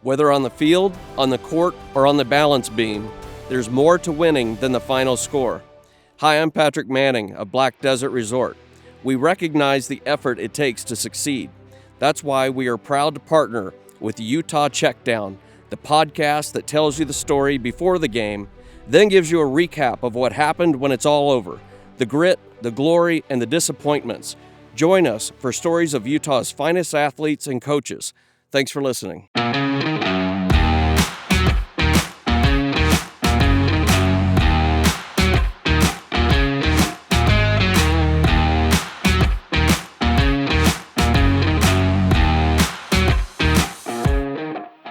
Whether on the field, on the court, or on the balance beam, there's more to winning than the final score. Hi, I'm Patrick Manning of Black Desert Resort. We recognize the effort it takes to succeed. That's why we are proud to partner with Utah Checkdown, the podcast that tells you the story before the game, then gives you a recap of what happened when it's all over, the grit, the glory, and the disappointments. Join us for stories of Utah's finest athletes and coaches. Thanks for listening.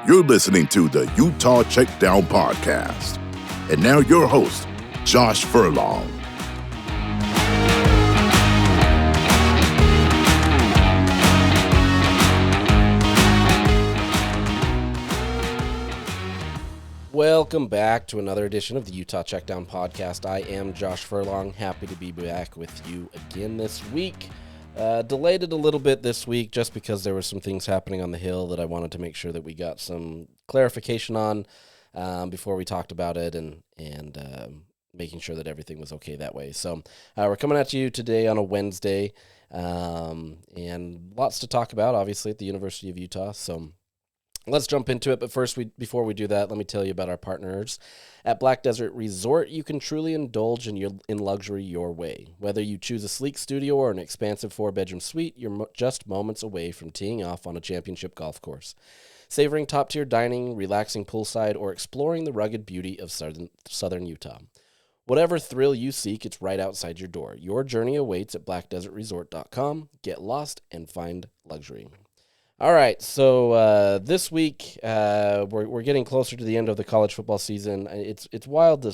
You're listening to the Utah Checkdown Podcast. And now your host, Josh Furlong. Welcome back to another edition of the Utah Checkdown Podcast. I am Josh Furlong. Happy to be back with you again this week. Delayed it a little bit this week just because there were some things happening on the Hill that I wanted to make sure that we got some clarification on before we talked about it and making sure that everything was okay that way. So we're coming at you today on a Wednesday and lots to talk about, obviously, at the University of Utah. So let's jump into it, but first, before we do that, let me tell you about our partners. At Black Desert Resort, you can truly indulge in luxury your way. Whether you choose a sleek studio or an expansive 4-bedroom suite, you're just moments away from teeing off on a championship golf course. Savoring top-tier dining, relaxing poolside, or exploring the rugged beauty of southern Utah. Whatever thrill you seek, it's right outside your door. Your journey awaits at blackdesertresort.com. Get lost and find luxury. All right, so this week we're getting closer to the end of the college football season. It's wild to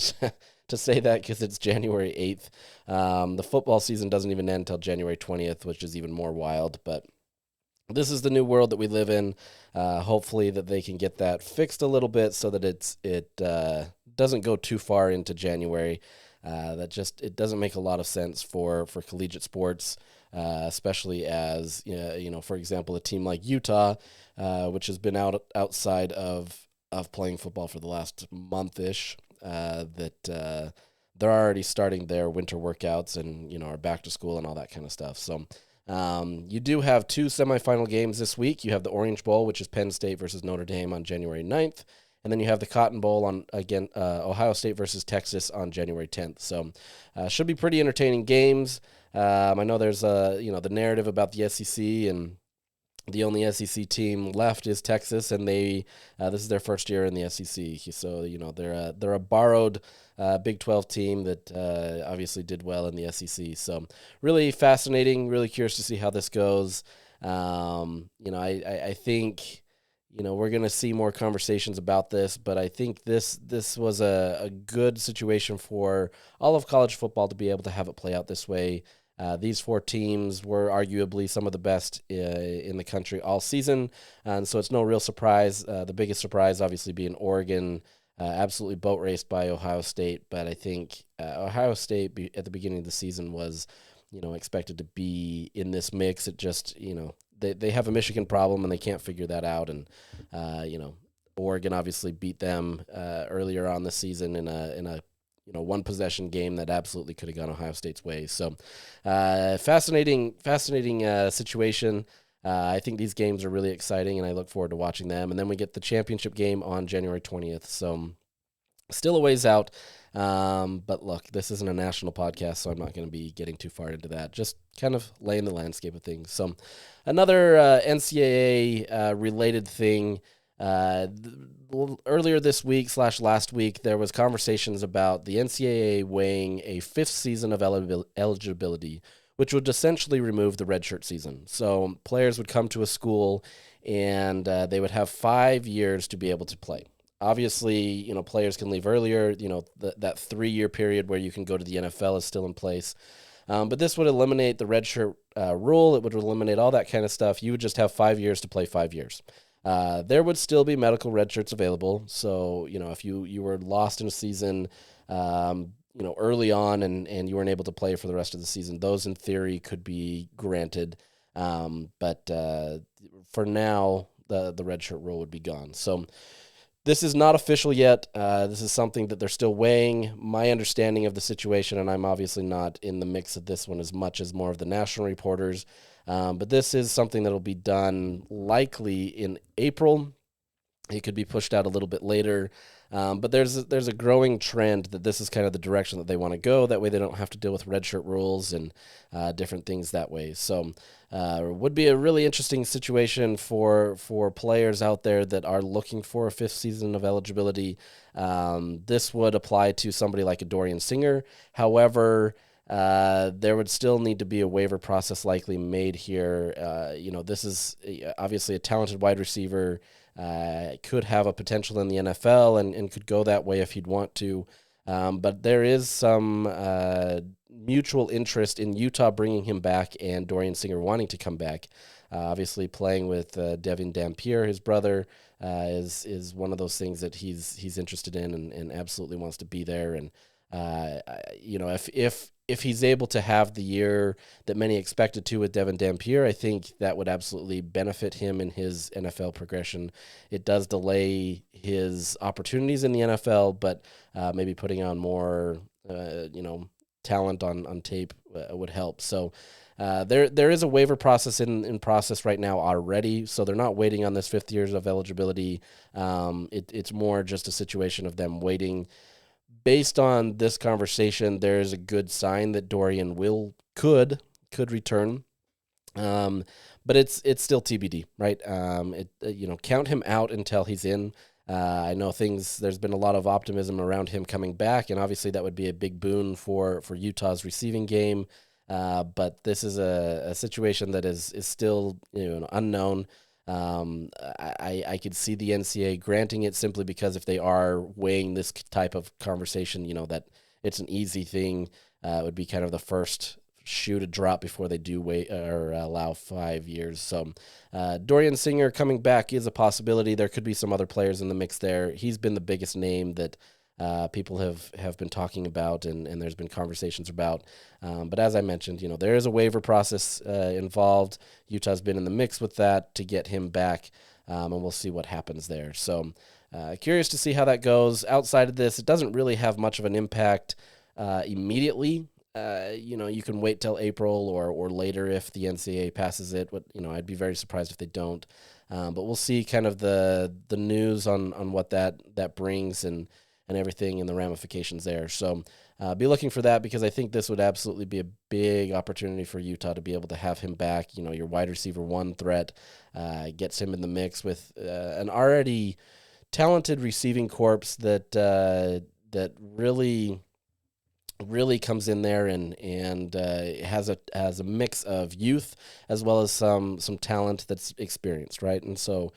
say that because it's January 8th. The football season doesn't even end until January 20th, which is even more wild. But this is the new world that we live in. Hopefully that they can get that fixed a little bit so that it doesn't go too far into January. It doesn't make a lot of sense for collegiate sports. Especially as, for example, a team like Utah, which has been outside of playing football for the last month-ish, that they're already starting their winter workouts and, are back to school and all that kind of stuff. So you do have two semifinal games this week. You have the Orange Bowl, which is Penn State versus Notre Dame on January 9th. And then you have the Cotton Bowl on, Ohio State versus Texas on January 10th. So should be pretty entertaining games. I know there's the narrative about the SEC, and the only SEC team left is Texas, and this is their first year in the SEC. So they're a borrowed Big 12 team that obviously did well in the SEC. So really fascinating. Really curious to see how this goes. I think we're going to see more conversations about this, but I think this was a good situation for all of college football to be able to have it play out this way. These four teams were arguably some of the best in the country all season, and so it's no real surprise. The biggest surprise obviously being Oregon, absolutely boat raced by Ohio State, but I think Ohio State at the beginning of the season was, expected to be in this mix. It just, they have a Michigan problem and they can't figure that out, and Oregon obviously beat them earlier on this season in a one possession game that absolutely could have gone Ohio State's way. So fascinating situation. I think these games are really exciting, and I look forward to watching them. And then we get the championship game on January 20th. So still a ways out. But look, this isn't a national podcast, so I'm not going to be getting too far into that. Just kind of laying the landscape of things. So another NCAA related thing. Earlier this week / last week, there was conversations about the NCAA weighing a 5th season of eligibility, which would essentially remove the redshirt season. So players would come to a school and they would have 5 years to be able to play. Obviously, players can leave earlier. That 3-year period where you can go to the NFL is still in place. But this would eliminate the redshirt rule. It would eliminate all that kind of stuff. You would just have 5 years to play 5 years. There would still be medical red shirts available. So, if you were lost in a season, early on and you weren't able to play for the rest of the season, those in theory could be granted. But for now, the redshirt rule would be gone. So this is not official yet. This is something that they're still weighing. My understanding of the situation, and I'm obviously not in the mix of this one as much as more of the national reporters, but this is something that will be done likely in April. It could be pushed out a little bit later. But there's a growing trend that this is kind of the direction that they want to go. That way they don't have to deal with redshirt rules and different things that way. So would be a really interesting situation for players out there that are looking for a fifth season of eligibility. This would apply to somebody like a Dorian Singer. However, there would still need to be a waiver process likely made here. This is obviously a talented wide receiver. Could have a potential in the NFL and could go that way if he'd want to. But there is some mutual interest in Utah bringing him back and Dorian Singer wanting to come back. Obviously, playing with Devin Dampier, his brother, is one of those things that he's interested in and absolutely wants to be there. And if he's able to have the year that many expected to with Devin Dampier, I think that would absolutely benefit him in his NFL progression. It does delay his opportunities in the NFL, but maybe putting on more, talent on tape would help. So there is a waiver process in process right now already, so they're not waiting on this 5th years of eligibility. It's more just a situation of them waiting. Based on this conversation, there is a good sign that Dorian could return, but it's still TBD, right? Count him out until he's in. I know there's been a lot of optimism around him coming back, and obviously that would be a big boon for Utah's receiving game. But this is a situation that is still unknown. I could see the NCAA granting it simply because if they are weighing this type of conversation, that it's an easy thing. It would be kind of the first shoe to drop before they do wait or allow 5 years. So Dorian Singer coming back is a possibility. There could be some other players in the mix there. He's been the biggest name that people have been talking about and there's been conversations about. But as I mentioned, there is a waiver process involved. Utah's been in the mix with that to get him back, and we'll see what happens there. So curious to see how that goes. Outside of this, it doesn't really have much of an impact immediately. You can wait till April or later if the NCAA passes it. I'd be very surprised if they don't. But we'll see kind of the news on what that brings and everything and the ramifications there. So be looking for that because I think this would absolutely be a big opportunity for Utah to be able to have him back. Your wide receiver one threat gets him in the mix with an already talented receiving corps that really comes in there and has a mix of youth as well as some talent that's experienced, right? And so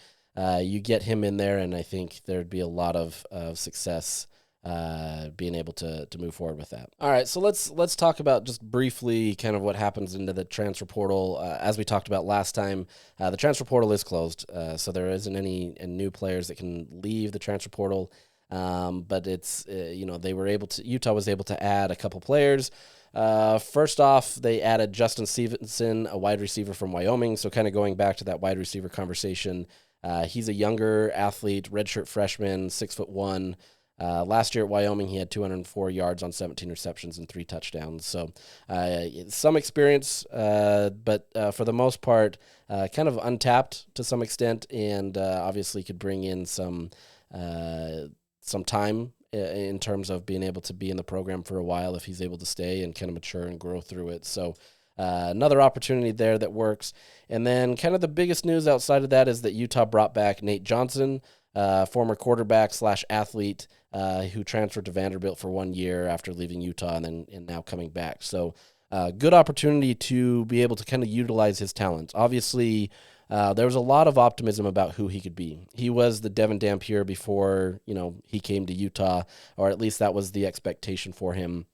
you get him in there, and I think there'd be a lot of success being able to move forward with that. All right, so let's talk about just briefly kind of what happens into the transfer portal. As we talked about last time, the transfer portal is closed, so there isn't any new players that can leave the transfer portal. But it's Utah was able to add a couple players. First off, they added Justin Stevenson, a wide receiver from Wyoming. So kind of going back to that wide receiver conversation, he's a younger athlete, redshirt freshman, 6'1". Last year at Wyoming, he had 204 yards on 17 receptions and 3 touchdowns. So some experience, but for the most part, kind of untapped to some extent, and obviously could bring in some time in terms of being able to be in the program for a while if he's able to stay and kind of mature and grow through it. So another opportunity there that works. And then kind of the biggest news outside of that is that Utah brought back Nate Johnson, former quarterback / athlete who transferred to Vanderbilt for 1 year after leaving Utah and now coming back. So good opportunity to be able to kind of utilize his talents. Obviously, there was a lot of optimism about who he could be. He was the Devin Dampier before, he came to Utah, or at least that was the expectation for him.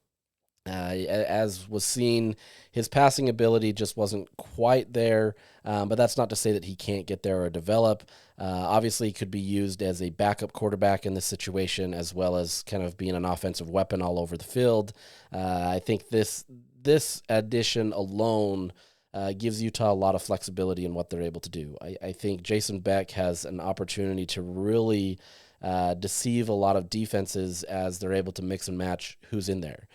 As was seen, his passing ability just wasn't quite there, but that's not to say that he can't get there or develop. Obviously, he could be used as a backup quarterback in this situation, as well as kind of being an offensive weapon all over the field. I think this addition alone gives Utah a lot of flexibility in what they're able to do. I think Jason Beck has an opportunity to really deceive a lot of defenses as they're able to mix and match who's in there.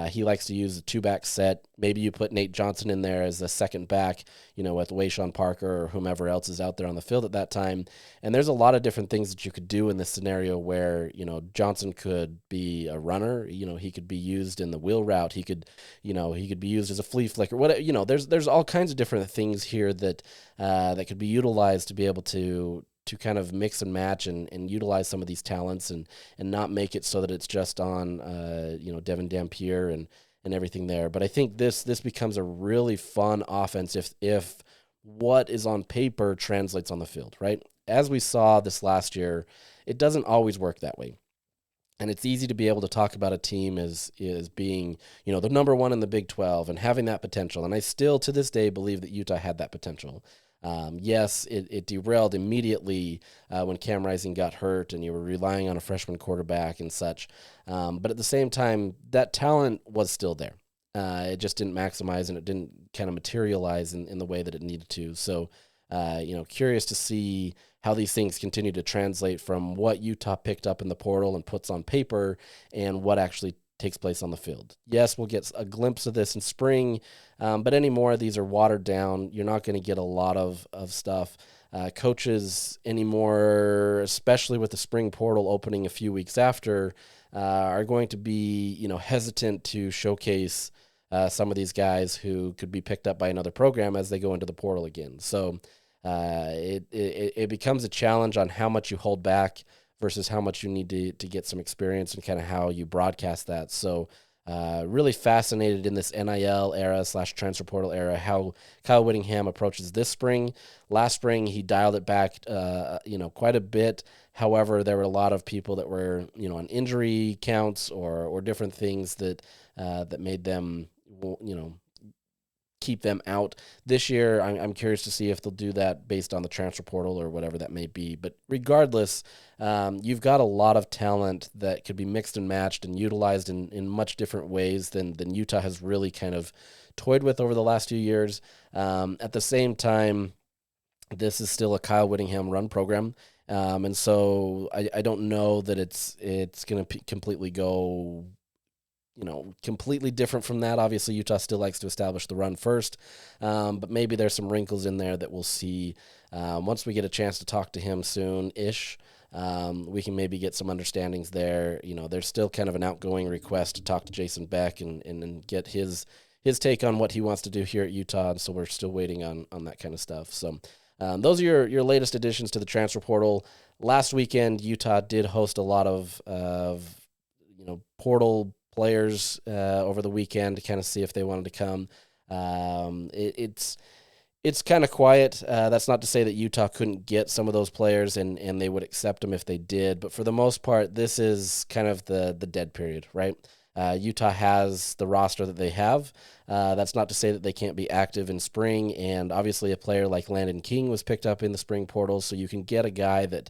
He likes to use a two-back set. Maybe you put Nate Johnson in there as the second back, with Wayshawn Parker or whomever else is out there on the field at that time. And there's a lot of different things that you could do in this scenario where, Johnson could be a runner. He could be used in the wheel route. He could be used as a flea flicker. There's all kinds of different things here that could be utilized to be able to kind of mix and match and utilize some of these talents and not make it so that it's just on, Devin Dampier and everything there. But I think this becomes a really fun offense if what is on paper translates on the field, right? As we saw this last year, it doesn't always work that way. And it's easy to be able to talk about a team as being, the number one in the Big 12 and having that potential. And I still, to this day, believe that Utah had that potential. Yes, it derailed immediately when Cam Rising got hurt and you were relying on a freshman quarterback and such. But at the same time, that talent was still there. It just didn't maximize and it didn't kind of materialize in the way that it needed to. So, curious to see how these things continue to translate from what Utah picked up in the portal and puts on paper and what actually takes place on the field. Yes, we'll get a glimpse of this in spring, but any more of these are watered down. You're not going to get a lot of stuff. Coaches anymore, especially with the spring portal opening a few weeks after, are going to be hesitant to showcase some of these guys who could be picked up by another program as they go into the portal again. So it becomes a challenge on how much you hold back versus how much you need to get some experience and kind of how you broadcast that. So really fascinated in this NIL era / transfer portal era, how Kyle Whittingham approaches this spring. Last spring, he dialed it back, quite a bit. However, there were a lot of people that were, on injury counts or different things that made them, keep them out. This year, I'm curious to see if they'll do that based on the transfer portal or whatever that may be. But regardless, you've got a lot of talent that could be mixed and matched and utilized in much different ways than Utah has really kind of toyed with over the last few years. At the same time, this is still a Kyle Whittingham run program. And so I don't know that it's going to completely go completely different from that. Obviously, Utah still likes to establish the run first, but maybe there's some wrinkles in there that we'll see once we get a chance to talk to him soon-ish. We can maybe get some understandings there. There's still kind of an outgoing request to talk to Jason Beck and get his take on what he wants to do here at Utah, and so we're still waiting on that kind of stuff. So those are your latest additions to the transfer portal. Last weekend, Utah did host a lot of portal players over the weekend to kind of see if they wanted to come. It's kind of quiet. That's not to say that Utah couldn't get some of those players and they would accept them if they did. But for the most part, this is kind of the dead period, right? Utah has the roster that they have. That's not to say that they can't be active in spring. And obviously a player like Landon King was picked up in the spring portal, so you can get a guy that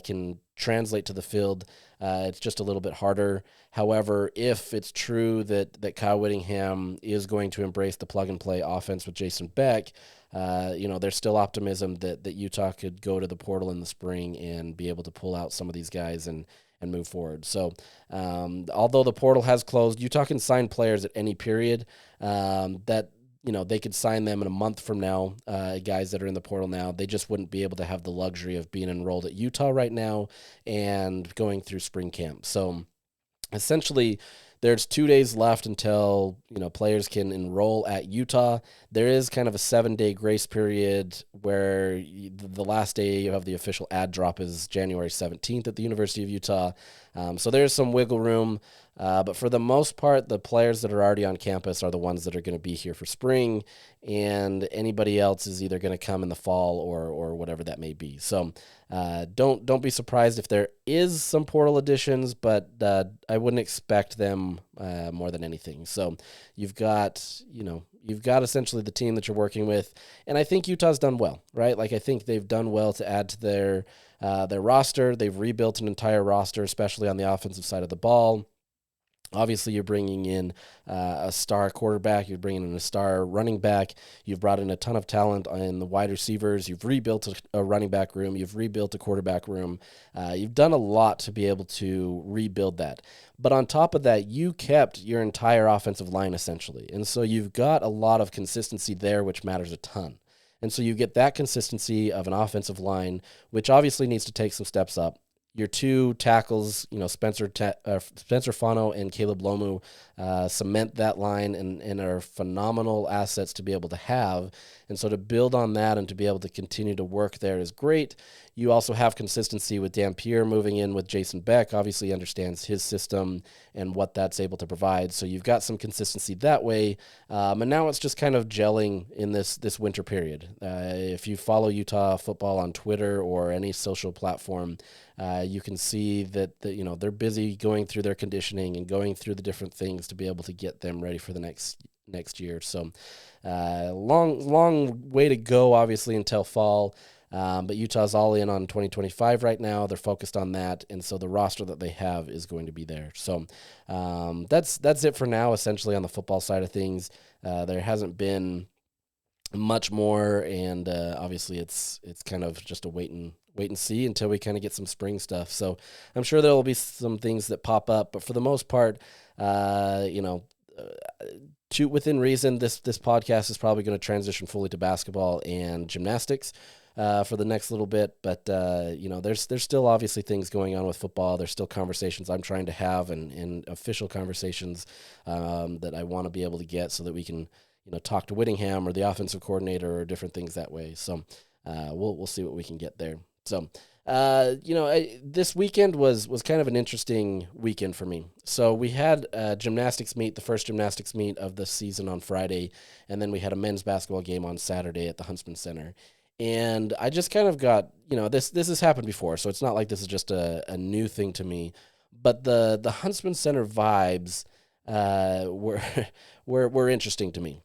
can translate to the field. It's just a little bit harder. However, if it's true that Kyle Whittingham is going to embrace the plug-and-play offense with Jason Beck, there's still optimism that Utah could go to the portal in the spring and be able to pull out some of these guys and move forward. So although the portal has closed, Utah can sign players at any period that they could sign them in a month from now, guys that are in the portal now. They just wouldn't be able to have the luxury of being enrolled at Utah right now and going through spring camp. So essentially, there's 2 days left until players can enroll at Utah. There is kind of a 7-day grace period where the last day of the official ad drop is January 17th at the University of Utah. So there's some wiggle room. But for the most part, the players that are already on campus are the ones that are going to be here for spring, and anybody else is either going to come in the fall or whatever that may be. So don't be surprised if there is some portal additions, but I wouldn't expect them more than anything. So you've got essentially the team that you're working with, and I think Utah's done well, right? Like I think they've done well to add to their roster. They've rebuilt an entire roster, especially on the offensive side of the ball. Obviously, you're bringing in a star quarterback. You're bringing in a star running back. You've brought in a ton of talent in the wide receivers. You've rebuilt a running back room. You've rebuilt a quarterback room. You've done a lot to be able to rebuild that. But on top of that, you kept your entire offensive line, essentially. And so you've got a lot of consistency there, which matters a ton. And so you get that consistency of an offensive line, which obviously needs to take some steps up. Your two tackles, Spencer Fano and Caleb Lomu, cement that line and are phenomenal assets to be able to have. And so to build on that and to be able to continue to work there is great. You also have consistency with Dampier moving in with Jason Beck. Obviously understands his system and what that's able to provide. So you've got some consistency that way. And now it's just kind of gelling in this winter period. If you follow Utah football on Twitter or any social platform, you can see that they're busy going through their conditioning and going through the different things to be able to get them ready for the next year. So long way to go, obviously, until fall. But Utah's all in on 2025 right now. They're focused on that, and so the roster that they have is going to be there. So that's it for now, essentially, on the football side of things. There hasn't been much more, and obviously it's kind of just a wait and see until we kind of get some spring stuff. So I'm sure there will be some things that pop up, but for the most part, within reason, this podcast is probably going to transition fully to basketball and gymnastics for the next little bit. But there's still obviously things going on with football. There's still conversations I'm trying to have and official conversations that I want to be able to get so that we can talk to Whittingham or the offensive coordinator or different things that way. So we'll see what we can get there. So, this weekend was kind of an interesting weekend for me. So we had a gymnastics meet, the first gymnastics meet of the season on Friday, and then we had a men's basketball game on Saturday at the Huntsman Center. And I just kind of got, this has happened before, so it's not like this is just a new thing to me. But the Huntsman Center vibes were interesting to me.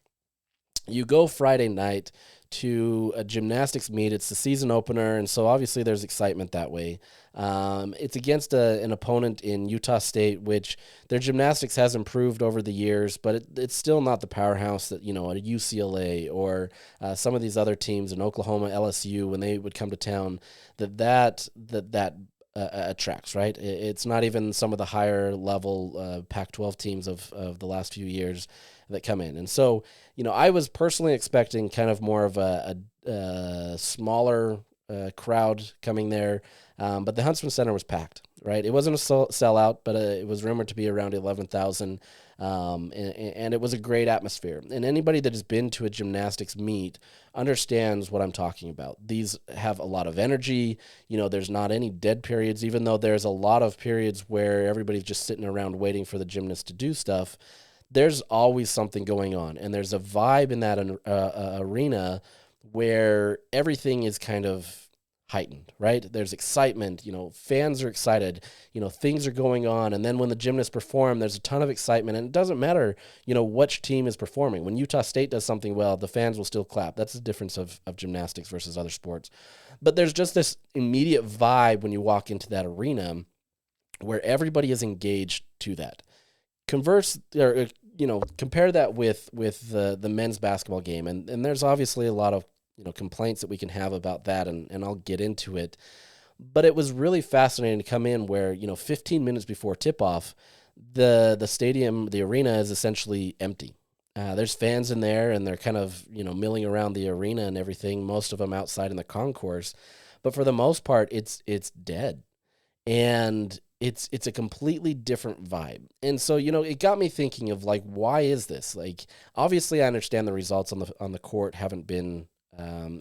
You go Friday night to a gymnastics meet. It's the season opener, and so obviously there's excitement that way. It's against an opponent in Utah State, which their gymnastics has improved over the years, but it's still not the powerhouse that, a UCLA or some of these other teams in Oklahoma, LSU, when they would come to town, that attracts, right? It's not even some of the higher level Pac-12 teams of the last few years that come in. And so, I was personally expecting kind of more of a smaller crowd coming there, but the Huntsman Center was packed, right? It wasn't a sellout, but it was rumored to be around 11,000, and it was a great atmosphere. And anybody that has been to a gymnastics meet understands what I'm talking about. These have a lot of energy. There's not any dead periods, even though there's a lot of periods where everybody's just sitting around waiting for the gymnast to do stuff. There's always something going on, and there's a vibe in that arena where everything is kind of heightened, right? There's excitement, fans are excited, things are going on, and then when the gymnasts perform, there's a ton of excitement, and it doesn't matter, which team is performing. When Utah State does something well, the fans will still clap. That's the difference of gymnastics versus other sports. But there's just this immediate vibe when you walk into that arena where everybody is engaged to that. Compare that with the men's basketball game, and there's obviously a lot of complaints that we can have about that, and I'll get into it. But it was really fascinating to come in where 15 minutes before tip-off, the stadium, the arena is essentially empty. There's fans in there, and they're kind of milling around the arena and everything. Most of them outside in the concourse, but for the most part, it's dead, and it's a completely different vibe. And so, it got me thinking of why is this? Obviously I understand the results on the court haven't been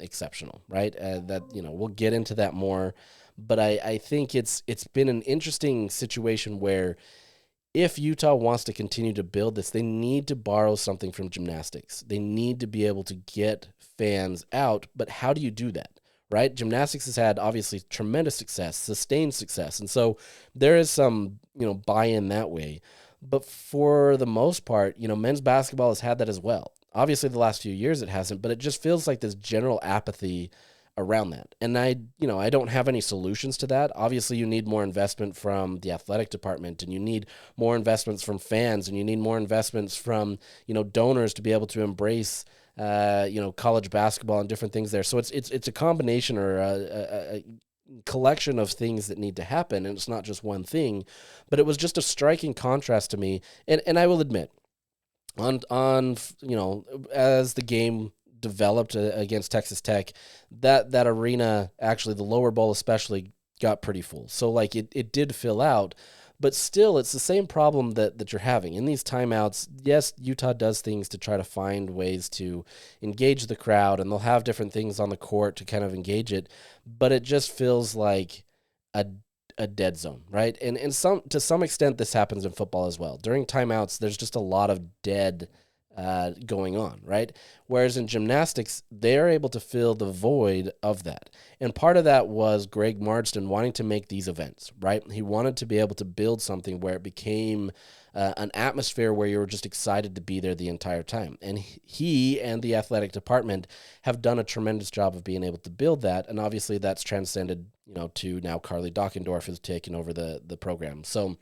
exceptional, right? We'll get into that more, but I think it's been an interesting situation where if Utah wants to continue to build this, they need to borrow something from gymnastics. They need to be able to get fans out, but how do you do that? Right? Gymnastics has had obviously tremendous success, sustained success. And so there is some, buy-in that way. But for the most part, men's basketball has had that as well. Obviously the last few years it hasn't, but it just feels like this general apathy around that. And I don't have any solutions to that. Obviously, you need more investment from the athletic department, and you need more investments from fans, and you need more investments from, donors to be able to embrace, college basketball and different things there. So it's a combination or a collection of things that need to happen, and it's not just one thing. But it was just a striking contrast to me. And I will admit, on as the game developed against Texas Tech, that arena, actually the lower bowl especially, got pretty full. So like it did fill out, but still it's the same problem that you're having in these timeouts. Yes, Utah does things to try to find ways to engage the crowd, and they'll have different things on the court to kind of engage it, but it just feels like a dead zone, right? And to some extent this happens in football as well. During timeouts, there's just a lot of dead going on, right? Whereas in gymnastics, they're able to fill the void of that. And part of that was Greg Marsden wanting to make these events, right? He wanted to be able to build something where it became an atmosphere where you were just excited to be there the entire time. And he and the athletic department have done a tremendous job of being able to build that. And obviously that's transcended, to now Carly Dockendorf is taking over the program. So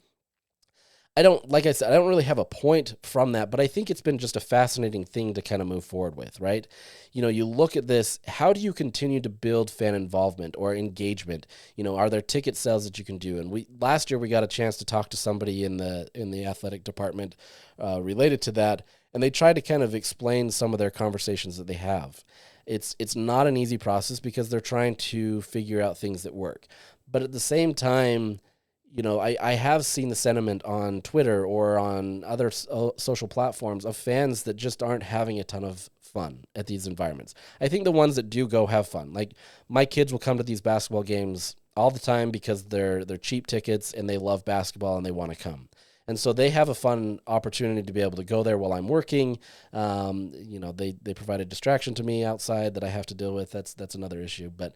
like I said, I don't really have a point from that, but I think it's been just a fascinating thing to kind of move forward with, right? You look at this, how do you continue to build fan involvement or engagement? Are there ticket sales that you can do? And last year we got a chance to talk to somebody in the athletic department related to that, and they tried to kind of explain some of their conversations that they have. It's not an easy process because they're trying to figure out things that work. But at the same time, I have seen the sentiment on Twitter or on other social platforms of fans that just aren't having a ton of fun at these environments. I think the ones that do go have fun, like my kids will come to these basketball games all the time because they're cheap tickets and they love basketball and they want to come. And so they have a fun opportunity to be able to go there while I'm working. They provide a distraction to me outside that I have to deal with. That's another issue, but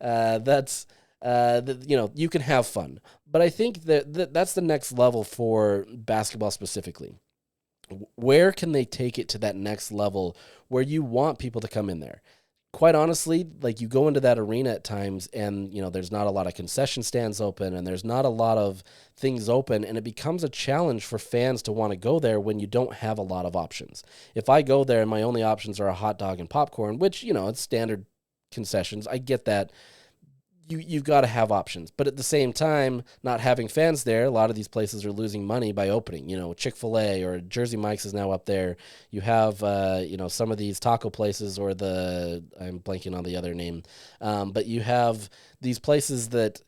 that's. You can have fun, but I think that's the next level for basketball specifically. Where can they take it to that next level where you want people to come in there? Quite honestly, like you go into that arena at times and, there's not a lot of concession stands open and there's not a lot of things open, and it becomes a challenge for fans to want to go there when you don't have a lot of options. If I go there and my only options are a hot dog and popcorn, which, it's standard concessions, I get that. You've got to have options. But at the same time, not having fans there, a lot of these places are losing money by opening. Chick-fil-A or Jersey Mike's is now up there. You have, some of these taco places or I'm blanking on the other name. But you have these places that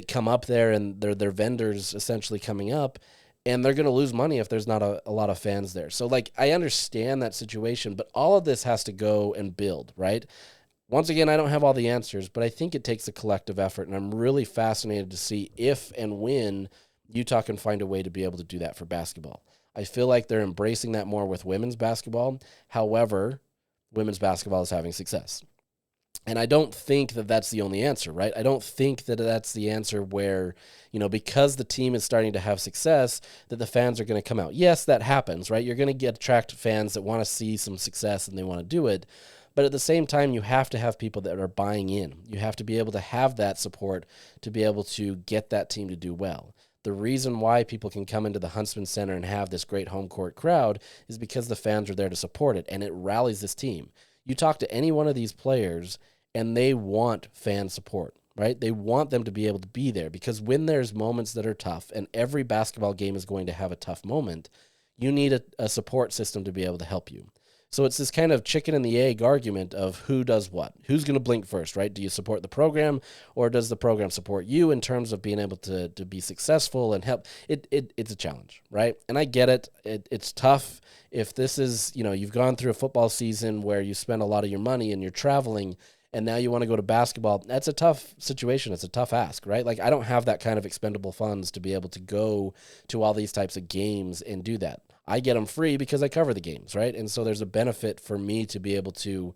come up there and they're vendors essentially coming up, and they're going to lose money if there's not a lot of fans there. So, I understand that situation, but all of this has to go and build, right? Once again, I don't have all the answers, but I think it takes a collective effort, and I'm really fascinated to see if and when Utah can find a way to be able to do that for basketball. I feel like they're embracing that more with women's basketball. However, women's basketball is having success. And I don't think that that's the only answer, right? I don't think that that's the answer where, because the team is starting to have success, that the fans are going to come out. Yes, that happens, right? You're going to attract fans that want to see some success and they want to do it. But at the same time, you have to have people that are buying in. You have to be able to have that support to be able to get that team to do well. The reason why people can come into the Huntsman Center and have this great home court crowd is because the fans are there to support it, and it rallies this team. You talk to any one of these players, and they want fan support, right? They want them to be able to be there, because when there's moments that are tough, and every basketball game is going to have a tough moment, you need a support system to be able to help you. So it's this kind of chicken and the egg argument of who does what. Who's going to blink first, right? Do you support the program, or does the program support you in terms of being able to be successful and help? It's a challenge, right? And I get it. It's tough. If this is, you've gone through a football season where you spend a lot of your money and you're traveling, and now you want to go to basketball, that's a tough situation. It's a tough ask, right? I don't have that kind of expendable funds to be able to go to all these types of games and do that. I get them free because I cover the games, right? And so there's a benefit for me to be able to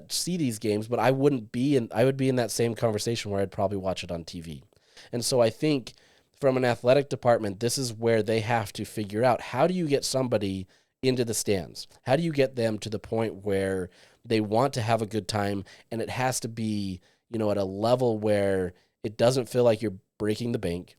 see these games, but I would be in that same conversation where I'd probably watch it on TV. And so I think from an athletic department, this is where they have to figure out, how do you get somebody into the stands? How do you get them to the point where they want to have a good time, and it has to be, at a level where it doesn't feel like you're breaking the bank,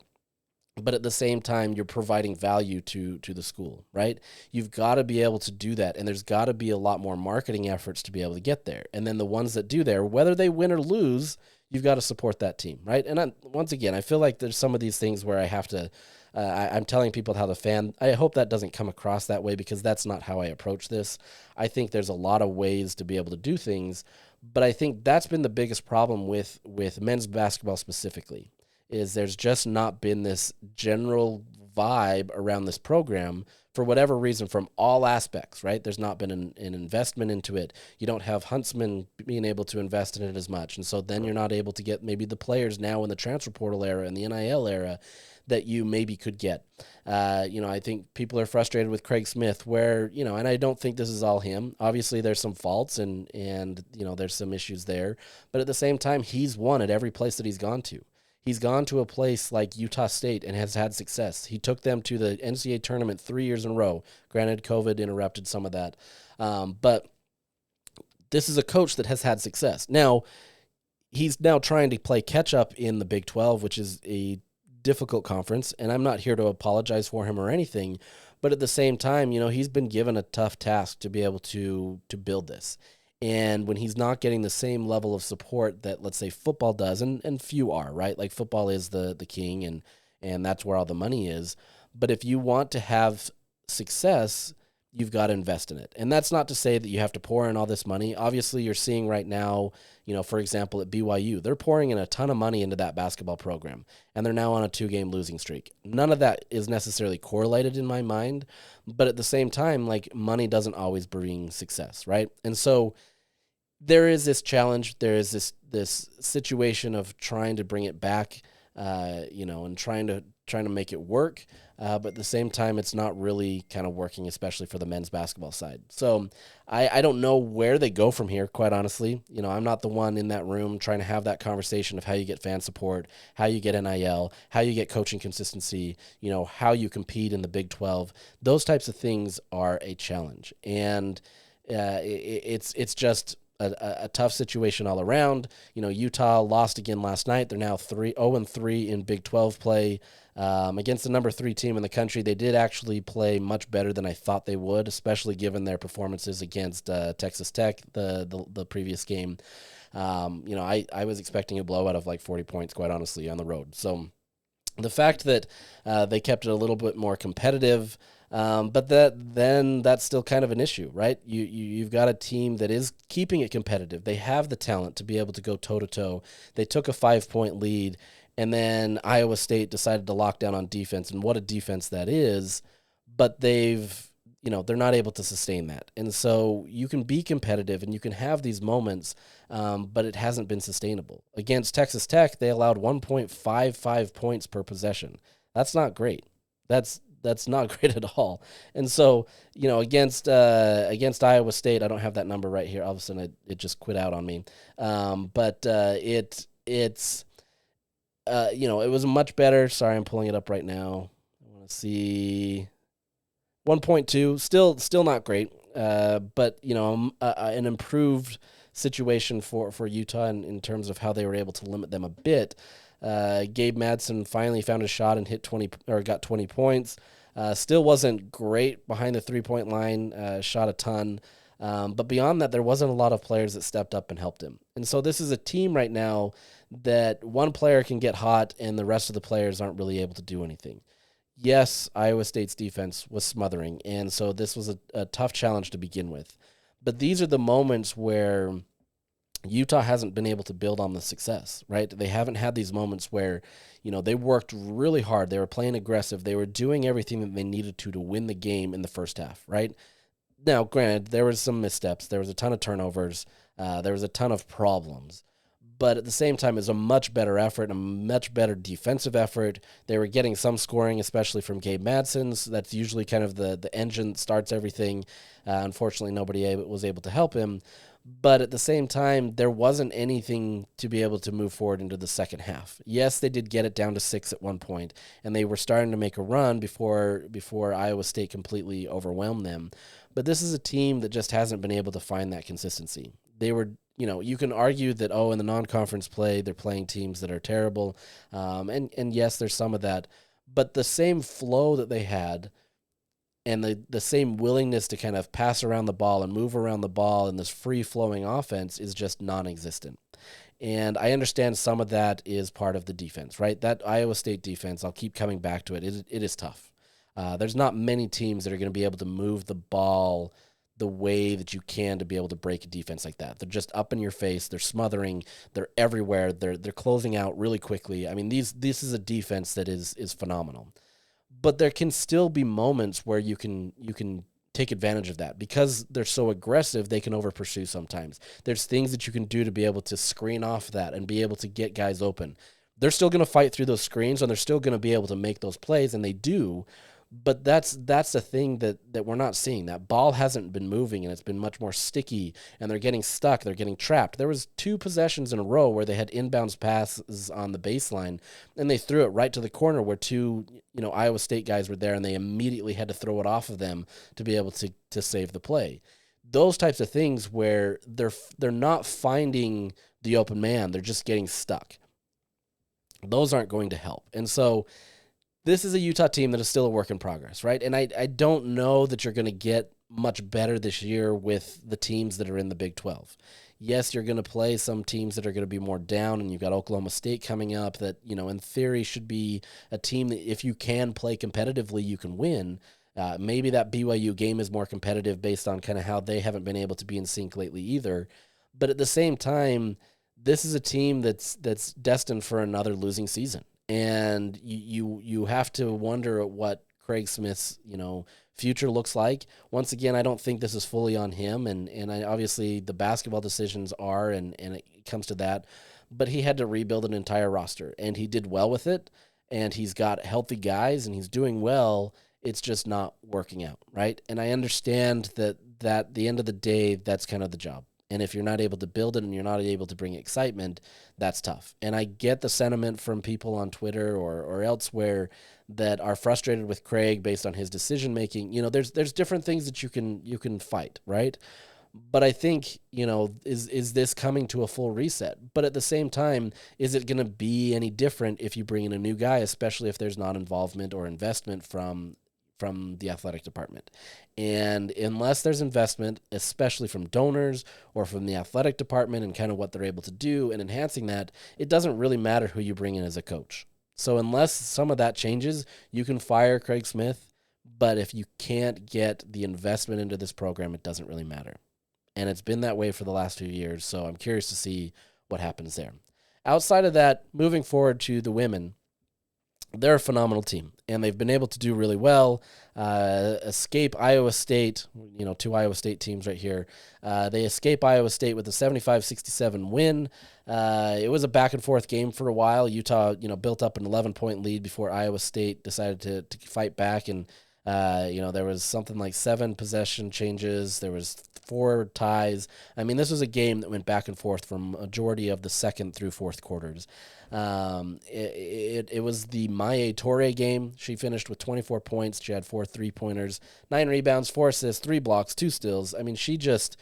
but at the same time, you're providing value to the school, right? You've got to be able to do that, and there's got to be a lot more marketing efforts to be able to get there. And then the ones that do there, whether they win or lose, you've got to support that team, right? And once again, I feel like there's some of these things where I have to, I'm telling people how the fan, I hope that doesn't come across that way, because that's not how I approach this. I think there's a lot of ways to be able to do things, but I think that's been the biggest problem with men's basketball specifically, is there's just not been this general vibe around this program for whatever reason from all aspects, right? There's not been an investment into it. You don't have Huntsman being able to invest in it as much. And so then you're not able to get maybe the players now in the transfer portal era and the NIL era that you maybe could get. I think people are frustrated with Craig Smith where, and I don't think this is all him. Obviously there's some faults and there's some issues there, but at the same time, he's won at every place that he's gone to. He's gone to a place like Utah State and has had success. He took them to the NCAA tournament 3 years in a row. Granted, COVID interrupted some of that. But this is a coach that has had success. Now, he's now trying to play catch-up in the Big 12, which is a difficult conference, and I'm not here to apologize for him or anything, but at the same time, he's been given a tough task to be able to build this. And when he's not getting the same level of support that, let's say, football does, and few are, right? Like football is the king, and that's where all the money is. But if you want to have success, you've got to invest in it. And that's not to say that you have to pour in all this money. Obviously, you're seeing right now, for example, at BYU, they're pouring in a ton of money into that basketball program, and they're now on a 2-game losing streak. None of that is necessarily correlated in my mind, but at the same time, like, money doesn't always bring success, right? And so there is this challenge. There is this situation of trying to bring it back, and trying to make it work. But at the same time, it's not really kind of working, especially for the men's basketball side. So I don't know where they go from here, quite honestly. I'm not the one in that room trying to have that conversation of how you get fan support, how you get NIL, how you get coaching consistency, how you compete in the Big 12. Those types of things are a challenge. And it's just a tough situation all around. Utah lost again last night. They're now 0-3 in Big 12 play. Against the number 3 team in the country. They did actually play much better than I thought they would, especially given their performances against Texas Tech the previous game. I was expecting a blowout of like 40 points, quite honestly, on the road. So the fact that they kept it a little bit more competitive, but that's still kind of an issue, right? You've got a team that is keeping it competitive. They have the talent to be able to go toe-to-toe. They took a 5-point lead, and then Iowa State decided to lock down on defense, and what a defense that is, but they're not able to sustain that. And so you can be competitive and you can have these moments, but it hasn't been sustainable. Against Texas Tech, they allowed 1.55 points per possession. That's not great. That's not great at all. And so, against Iowa State, I don't have that number right here. All of a sudden, it just quit out on me. It was much better. Sorry, I'm pulling it up right now. I want to see 1.2. Still not great, but an improved situation for Utah in terms of how they were able to limit them a bit. Gabe Madsen finally found a shot and got 20 points. Still wasn't great behind the 3-point line. Shot a ton. But beyond that, there wasn't a lot of players that stepped up and helped him. And so this is a team right now that one player can get hot and the rest of the players aren't really able to do anything. Yes, Iowa State's defense was smothering, and so this was a tough challenge to begin with. But these are the moments where Utah hasn't been able to build on the success, right? They haven't had these moments where, they worked really hard. They were playing aggressive. They were doing everything that they needed to win the game in the first half, right? Now, granted, there was some missteps. There was a ton of turnovers. There was a ton of problems. But at the same time, it was a much better effort, a much better defensive effort. They were getting some scoring, especially from Gabe Madsen. So that's usually kind of the engine that starts everything. Unfortunately, nobody was able to help him. But at the same time, there wasn't anything to be able to move forward into the second half. Yes, they did get it down to 6 at one point, and they were starting to make a run before Iowa State completely overwhelmed them. But this is a team that just hasn't been able to find that consistency. They were, you can argue that, in the non-conference play, they're playing teams that are terrible. And yes, there's some of that. But the same flow that they had and the same willingness to kind of pass around the ball and move around the ball in this free-flowing offense is just non-existent. And I understand some of that is part of the defense, right? That Iowa State defense, I'll keep coming back to it. It is tough. There's not many teams that are going to be able to move the ball the way that you can to be able to break a defense like that. They're just up in your face. They're smothering. They're everywhere. They're closing out really quickly. I mean, this is a defense that is phenomenal. But there can still be moments where you can take advantage of that. Because they're so aggressive, they can over-pursue sometimes. There's things that you can do to be able to screen off that and be able to get guys open. They're still going to fight through those screens, and they're still going to be able to make those plays, and they do. But that's the thing that we're not seeing. That ball hasn't been moving, and it's been much more sticky, and they're getting stuck. They're getting trapped. There was 2 possessions in a row where they had inbounds passes on the baseline, and they threw it right to the corner where 2 Iowa State guys were there, and they immediately had to throw it off of them to be able to save the play. Those types of things where they're not finding the open man. They're just getting stuck. Those aren't going to help. And so this is a Utah team that is still a work in progress, right? And I don't know that you're going to get much better this year with the teams that are in the Big 12. Yes, you're going to play some teams that are going to be more down, and you've got Oklahoma State coming up that, in theory should be a team that if you can play competitively, you can win. Maybe that BYU game is more competitive based on kind of how they haven't been able to be in sync lately either. But at the same time, this is a team that's destined for another losing season. And you have to wonder what Craig Smith's future looks like. Once again, I don't think this is fully on him, and obviously the basketball decisions are, and it comes to that. But he had to rebuild an entire roster, and he did well with it. And he's got healthy guys, and he's doing well. It's just not working out, right? And I understand that at the end of the day, that's kind of the job. And if you're not able to build it and you're not able to bring excitement, that's tough. And I get the sentiment from people on Twitter or elsewhere that are frustrated with Craig based on his decision making. There's different things that you can fight, right? But I think, is this coming to a full reset? But at the same time, is it going to be any different if you bring in a new guy, especially if there's not involvement or investment from the athletic department? And unless there's investment, especially from donors or from the athletic department and kind of what they're able to do and enhancing that, it doesn't really matter who you bring in as a coach. So unless some of that changes, you can fire Craig Smith, but if you can't get the investment into this program, it doesn't really matter. And it's been that way for the last few years, so I'm curious to see what happens there. Outside of that, moving forward to the women, they're a phenomenal team, and they've been able to do really well. Escape Iowa State, 2 Iowa State teams right here. They escape Iowa State with a 75-67 win. It was a back-and-forth game for a while. Utah, built up an 11-point lead before Iowa State decided to fight back, and there was something like 7 possession changes. There was 4 ties. I mean, this was a game that went back and forth from majority of the second through fourth quarters. It was the Maya Torre game. She finished with 24 points. She had 4 3-pointers, 9 rebounds, 4 assists, 3 blocks, 2 steals. I mean, she just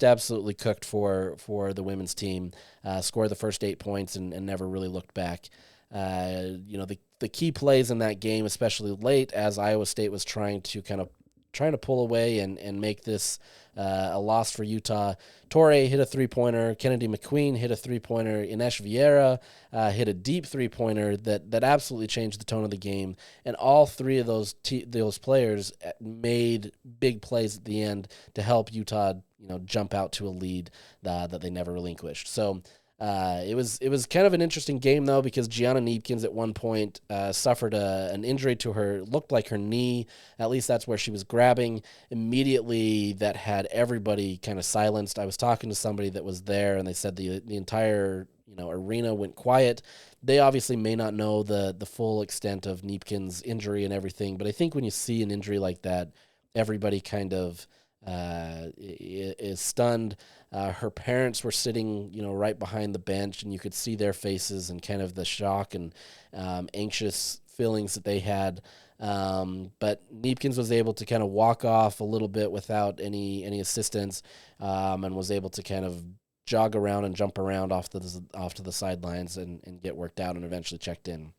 absolutely cooked for the women's team. Scored the first 8 points and never really looked back. The key plays in that game, especially late, as Iowa State was trying to pull away and make this a loss for Utah. Torre hit a 3-pointer. Kennedy McQueen hit a 3-pointer. Ines Vieira hit a deep 3-pointer that absolutely changed the tone of the game. And all 3 of those players made big plays at the end to help Utah, jump out to a lead that they never relinquished. So it was kind of an interesting game, though, because Gianna Niepkins at one point suffered an injury to her, looked like her knee. At least that's where she was grabbing. Immediately, that had everybody kind of silenced. I was talking to somebody that was there, and they said the entire arena went quiet. They obviously may not know the full extent of Niepkins' injury and everything, but I think when you see an injury like that, everybody kind of is stunned. Her parents were sitting, right behind the bench, and you could see their faces and kind of the shock and anxious feelings that they had. But Neepkins was able to kind of walk off a little bit without any assistance, and was able to kind of jog around and jump around off to the sidelines and get worked out and eventually checked in.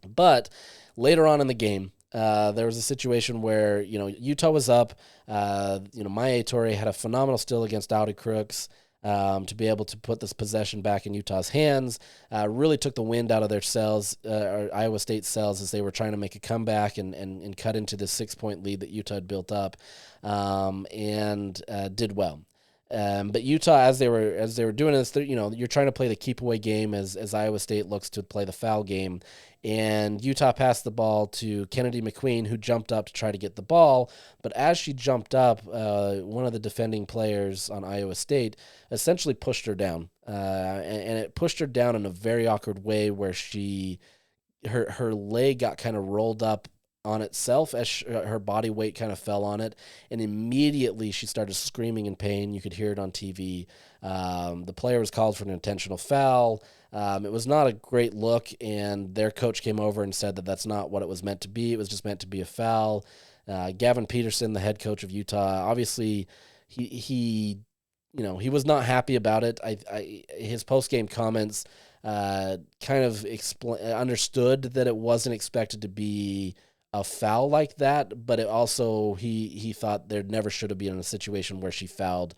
But later on in the game, there was a situation where, Utah was up. Maya Torre had a phenomenal steal against Audi Crooks to be able to put this possession back in Utah's hands. Really took the wind out of their sails, or Iowa State's sails, as they were trying to make a comeback and cut into the 6-point lead that Utah had built up, and did well. But Utah, as they were doing this, you're trying to play the keep away game as Iowa State looks to play the foul game, and Utah passed the ball to Kennedy McQueen, who jumped up to try to get the ball. But as she jumped up, one of the defending players on Iowa State essentially pushed her down, and it pushed her down in a very awkward way where her leg got kind of rolled up on itself as her body weight kind of fell on it, and immediately she started screaming in pain. You could hear it on TV. The player was called for an intentional foul. It was not a great look, and their coach came over and said that that's not what it was meant to be. It was just meant to be a foul. Gavin Peterson, the head coach of Utah, obviously he was not happy about it. His post-game comments kind of understood that it wasn't expected to be a foul like that, but it also he thought there never should have been a situation where she fouled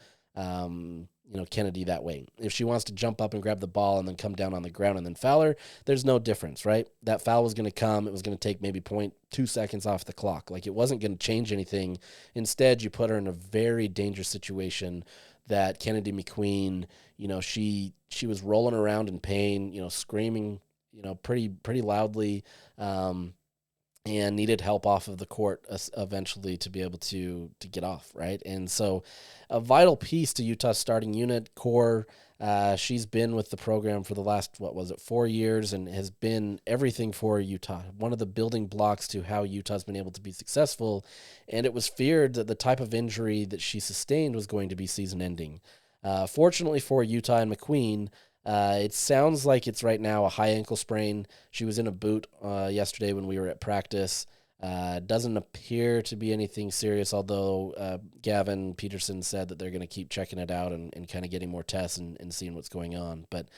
Kennedy that way. If she wants to jump up and grab the ball and then come down on the ground and then foul her, there's no difference, right? That foul was going to come. It was going to take maybe 0.2 seconds off the clock. Like, it wasn't going to change anything. Instead, you put her in a very dangerous situation that Kennedy McQueen, she was rolling around in pain, screaming, pretty loudly, and needed help off of the court eventually to be able to get off, right? And so a vital piece to Utah's starting unit core. She's been with the program for the last, 4 years, and has been everything for Utah. One of the building blocks to how Utah's been able to be successful, and it was feared that the type of injury that she sustained was going to be season-ending. Fortunately for Utah and McQueen, it sounds like it's right now a high ankle sprain. She was in a boot yesterday when we were at practice. Doesn't appear to be anything serious, although Gavin Peterson said that they're going to keep checking it out and kind of getting more tests and seeing what's going on. But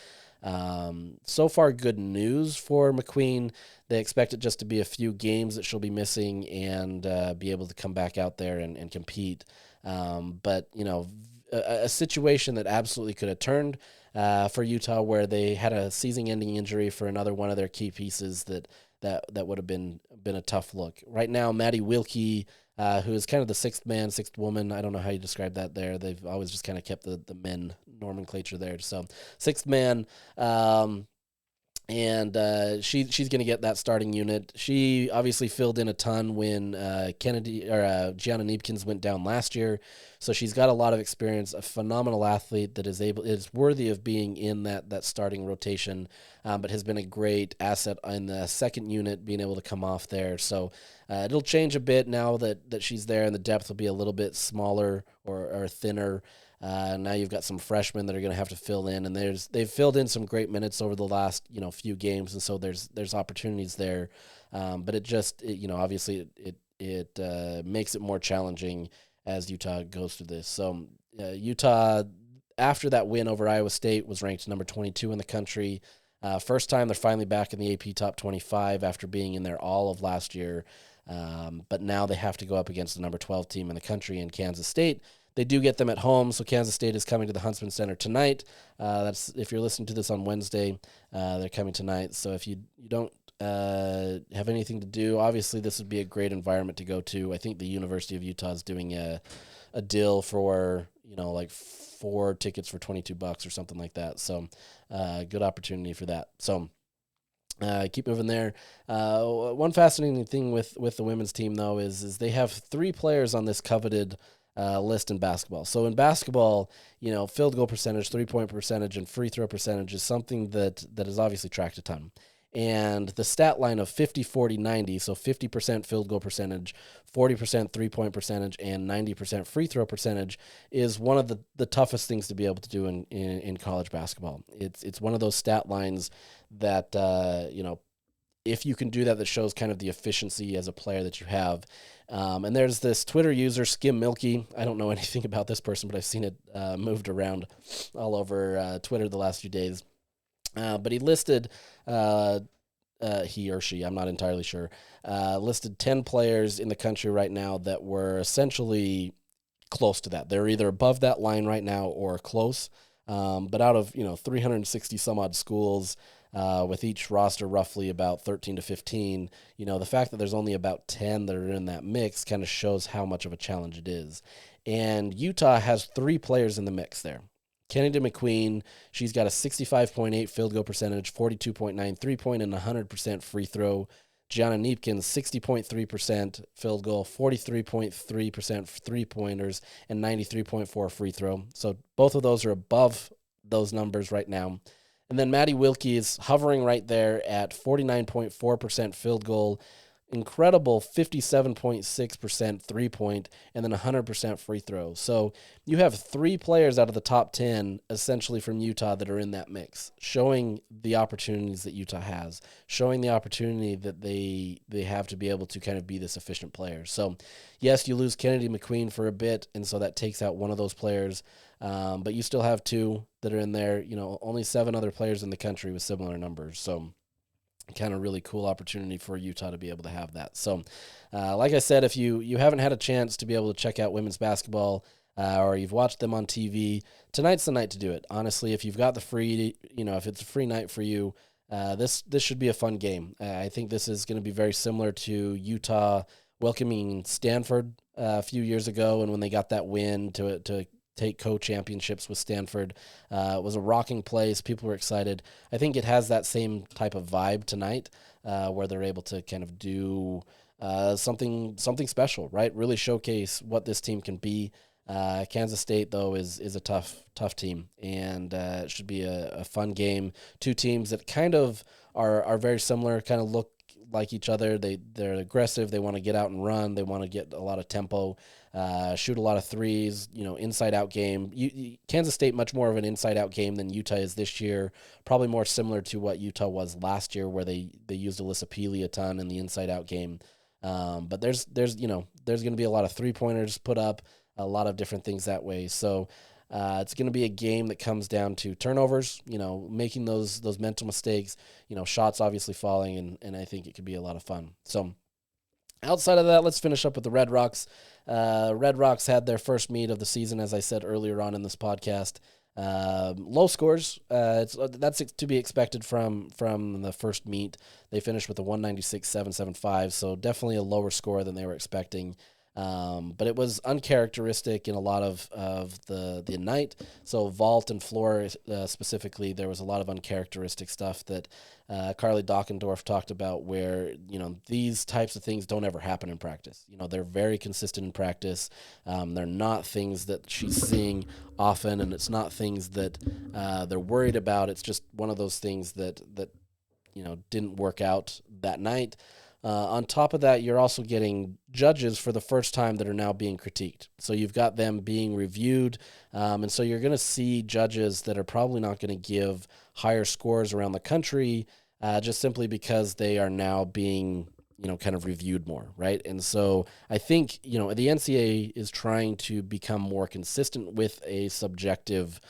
so far, good news for McQueen. They expect it just to be a few games that she'll be missing and be able to come back out there and compete. But, a situation that absolutely could have turned for Utah, where they had a season-ending injury for another one of their key pieces that would have been a tough look. Right now, Maddie Wilkie, who is kind of the sixth man, sixth woman, I don't know how you describe that there. They've always just kind of kept the men nomenclature there. So sixth man, and she's going to get that starting unit. She obviously filled in a ton when Gianna Neepkins went down last year, so she's got a lot of experience. A phenomenal athlete that is worthy of being in that starting rotation, but has been a great asset in the second unit, being able to come off there. So it'll change a bit now that she's there, and the depth will be a little bit smaller or thinner. Now you've got some freshmen that are going to have to fill in, and they've filled in some great minutes over the last few games, and so there's opportunities there. But obviously it makes it more challenging as Utah goes through this. So Utah, after that win over Iowa State, was ranked number 22 in the country. First time they're finally back in the AP top 25 after being in there all of last year. But now they have to go up against the number 12 team in the country in Kansas State. They do get them at home, so Kansas State is coming to the Huntsman Center tonight. That's if you're listening to this on Wednesday, they're coming tonight. So if you don't have anything to do, obviously this would be a great environment to go to. I think the University of Utah is doing a deal for like 4 tickets for $22 or something like that. So good opportunity for that. So keep moving there. One fascinating thing with the women's team, though, is they have 3 players on this coveted list in basketball. So in basketball, field goal percentage, 3-point percentage, and free throw percentage is something that is obviously tracked a ton. And the stat line of 50, 40, 90, so 50% field goal percentage, 40% three-point percentage, and 90% free throw percentage is one of the toughest things to be able to do in college basketball. It's one of those stat lines that, if you can do that shows kind of the efficiency as a player that you have. And there's this Twitter user, Skim Milky. I don't know anything about this person, but I've seen it moved around all over Twitter the last few days. But he listed, he or she, I'm not entirely sure, listed 10 players in the country right now that were essentially close to that. They're either above that line right now or close. But out of 360 some odd schools, with each roster roughly about 13 to 15, the fact that there's only about 10 that are in that mix kind of shows how much of a challenge it is. And Utah has 3 players in the mix there. Kennedy McQueen, she's got a 65.8 field goal percentage, 42.9 three-point, and 100% free throw. Gianna Niepkins, 60.3% field goal, 43.3% three-pointers, and 93.4 free throw. So both of those are above those numbers right now. And then Maddie Wilkie is hovering right there at 49.4% field goal, incredible 57.6% three-point, and then 100% free throw. So you have 3 players out of the top 10 essentially from Utah that are in that mix, showing the opportunities that Utah has, showing the opportunity that they have to be able to kind of be this efficient player. So yes, you lose Kennedy McQueen for a bit, and so that takes out one of those players, but you still have 2 that are in there, only 7 other players in the country with similar numbers. So kind of really cool opportunity for Utah to be able to have that. So, like I said, if you haven't had a chance to be able to check out women's basketball, or you've watched them on TV, tonight's the night to do it. Honestly, if you've got the free, if it's a free night for you, this should be a fun game. I think this is going to be very similar to Utah welcoming Stanford a few years ago, and when they got that win to take co-championships with Stanford. It was a rocking place. People were excited. I think it has that same type of vibe tonight, where they're able to kind of do something special, right? Really showcase what this team can be. Kansas State, though, is a tough team, and it should be a fun game. 2 teams that kind of are very similar, kind of look like each other. They're aggressive. They want to get out and run. They want to get a lot of tempo, shoot a lot of threes, inside-out game. Kansas State, much more of an inside-out game than Utah is this year, probably more similar to what Utah was last year, where they used Alyssa Peely a ton in the inside-out game. But there's going to be a lot of three-pointers put up, a lot of different things that way. So it's going to be a game that comes down to turnovers, making those mental mistakes, shots obviously falling, and I think it could be a lot of fun. So outside of that, let's finish up with the Red Rocks. Red Rocks had their first meet of the season, as I said earlier on in this podcast. Low scores. That's to be expected from the first meet. They finished with a 196.775, so definitely a lower score than they were expecting. But it was uncharacteristic in a lot of the night. So vault and floor specifically, there was a lot of uncharacteristic stuff that Carly Dockendorf talked about, where these types of things don't ever happen in practice. They're very consistent in practice. They're not things that she's seeing often, and it's not things that they're worried about. It's just one of those things that didn't work out that night. On top of that, you're also getting judges for the first time that are now being critiqued. So you've got them being reviewed, and so you're going to see judges that are probably not going to give higher scores around the country, just simply because they are now being, kind of reviewed more, right? And so I think, the NCAA is trying to become more consistent with a subjective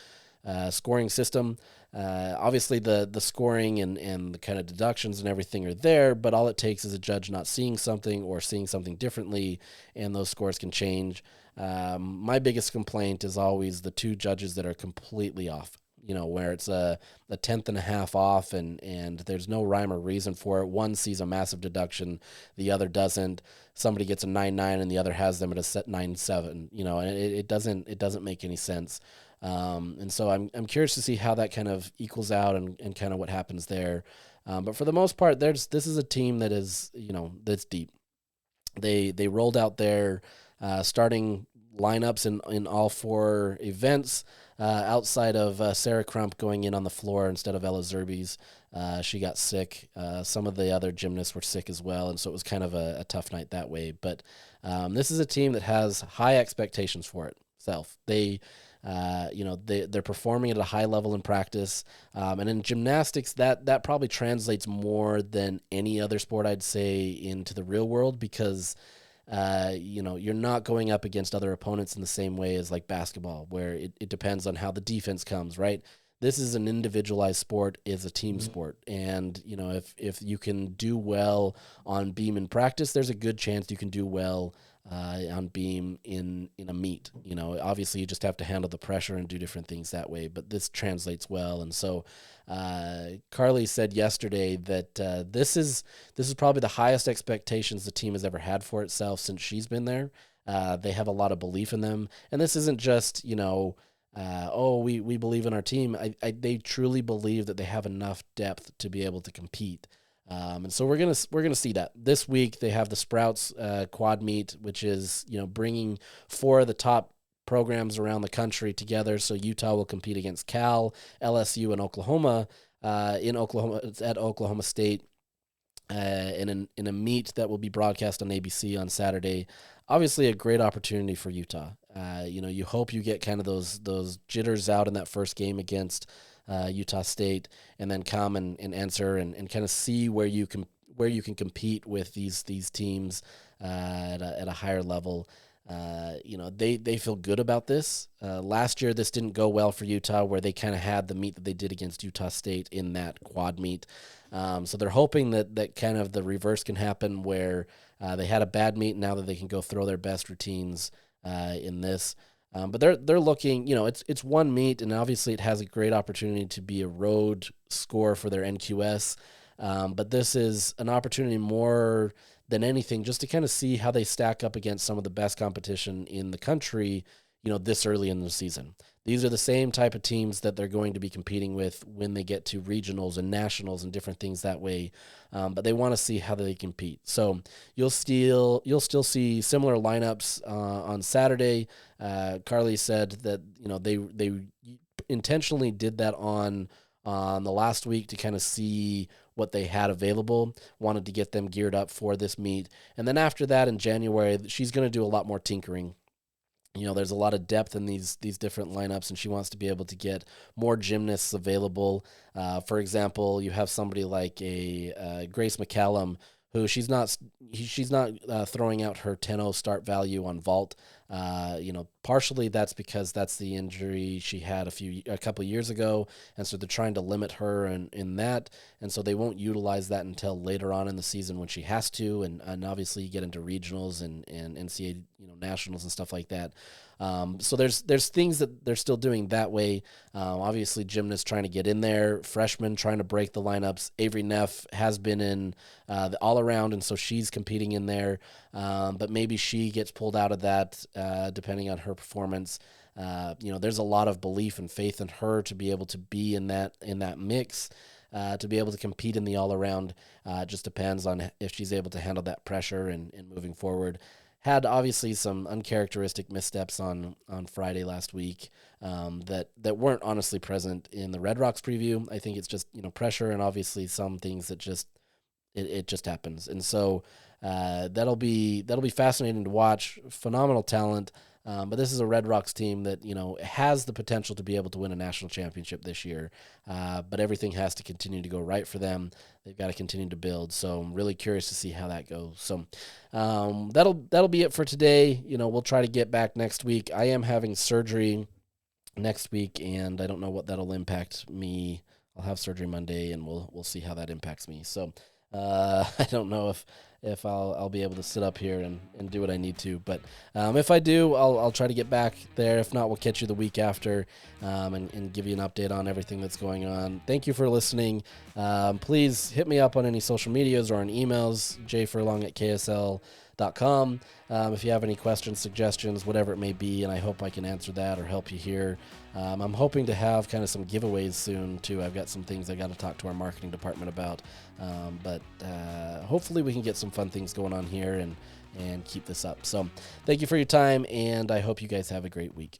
scoring system. Obviously the scoring and the kind of deductions and everything are there, but all it takes is a judge not seeing something or seeing something differently, and those scores can change. My biggest complaint is always the 2 judges that are completely off, where it's a tenth and a half off, and there's no rhyme or reason for it. One sees a massive deduction, the other doesn't. Somebody gets a 9.9 and the other has them at a set 9.7, and it doesn't make any sense. And so I'm curious to see how that kind of equals out and kind of what happens there. But for the most part, this is a team that is, that's deep. They rolled out their starting lineups in all 4 events. outside of Sarah Crump going in on the floor instead of Ella Zerbes. She got sick. Some of the other gymnasts were sick as well, and so it was kind of a tough night that way. But this is a team that has high expectations for itself. They're performing at a high level in practice, and in gymnastics, that probably translates more than any other sport, I'd say, into the real world, because you're not going up against other opponents in the same way as like basketball, where it depends on how the defense comes, right? This is an individualized sport, is a team sport. And, if you can do well on beam in practice, there's a good chance you can do well on beam in a meet. Obviously you just have to handle the pressure and do different things that way, but this translates well. And so Carly said yesterday that this is probably the highest expectations the team has ever had for itself since she's been there. They have a lot of belief in them. And this isn't just, we believe in our team. They truly believe that they have enough depth to be able to compete. And so we're gonna see that this week. They have the Sprouts quad meet, which is bringing 4 of the top programs around the country together. So Utah will compete against Cal, LSU, and Oklahoma. It's at Oklahoma State, in a meet that will be broadcast on ABC on Saturday. Obviously, a great opportunity for Utah. You hope you get kind of those jitters out in that first game against Utah State, and then come and answer and kind of see where you can compete with these teams at a higher level. They feel good about this. Last year, this didn't go well for Utah, where they kind of had the meet that they did against Utah State in that quad meet. So they're hoping that kind of the reverse can happen, where they had a bad meet, and now that they can go throw their best routines in this. But they're looking, it's one meet, and obviously it has a great opportunity to be a road score for their NQS. But this is an opportunity more than anything just to kind of see how they stack up against some of the best competition in the country, this early in the season. These are the same type of teams that they're going to be competing with when they get to regionals and nationals and different things that way. But they want to see how they compete. So you'll still see similar lineups on Saturday. Carly said that they intentionally did that on the last week to kind of see what they had available, wanted to get them geared up for this meet. And then after that, in January, she's going to do a lot more tinkering. There's a lot of depth in these different lineups, and she wants to be able to get more gymnasts available. For example, you have somebody like a Grace McCallum, who she's not throwing out her 10-0 start value on vault. Partially that's because that's the injury she had a couple of years ago, and so they're trying to limit her in that, and so they won't utilize that until later on in the season when she has to, and obviously you get into regionals and NCAA nationals and stuff like that. So there's things that they're still doing that way. Obviously, gymnasts trying to get in there, freshmen trying to break the lineups. Avery Neff has been in the all-around, and so she's competing in there. But maybe she gets pulled out of that depending on her performance. There's a lot of belief and faith in her to be able to be in that mix, to be able to compete in the all-around. It just depends on if she's able to handle that pressure and moving forward. Had obviously some uncharacteristic missteps on Friday last week that weren't honestly present in the Red Rocks preview. I think it's just pressure, and obviously some things that just it just happens. And so that'll be fascinating to watch. Phenomenal talent. But this is a Red Rocks team that, has the potential to be able to win a national championship this year. But everything has to continue to go right for them. They've got to continue to build. So I'm really curious to see how that goes. So that'll be it for today. We'll try to get back next week. I am having surgery next week, and I don't know what that'll impact me. I'll have surgery Monday, and we'll see how that impacts me. So I don't know if I'll be able to sit up here and do what I need to. But if I do, I'll try to get back there. If not, we'll catch you the week after and give you an update on everything that's going on. Thank you for listening. Please hit me up on any social medias or on emails, jfurlong@ksl.com. If you have any questions, suggestions, whatever it may be, and I hope I can answer that or help you here. I'm hoping to have kind of some giveaways soon, too. I've got some things I got to talk to our marketing department about. But hopefully we can get some fun things going on here and keep this up. So thank you for your time, and I hope you guys have a great week.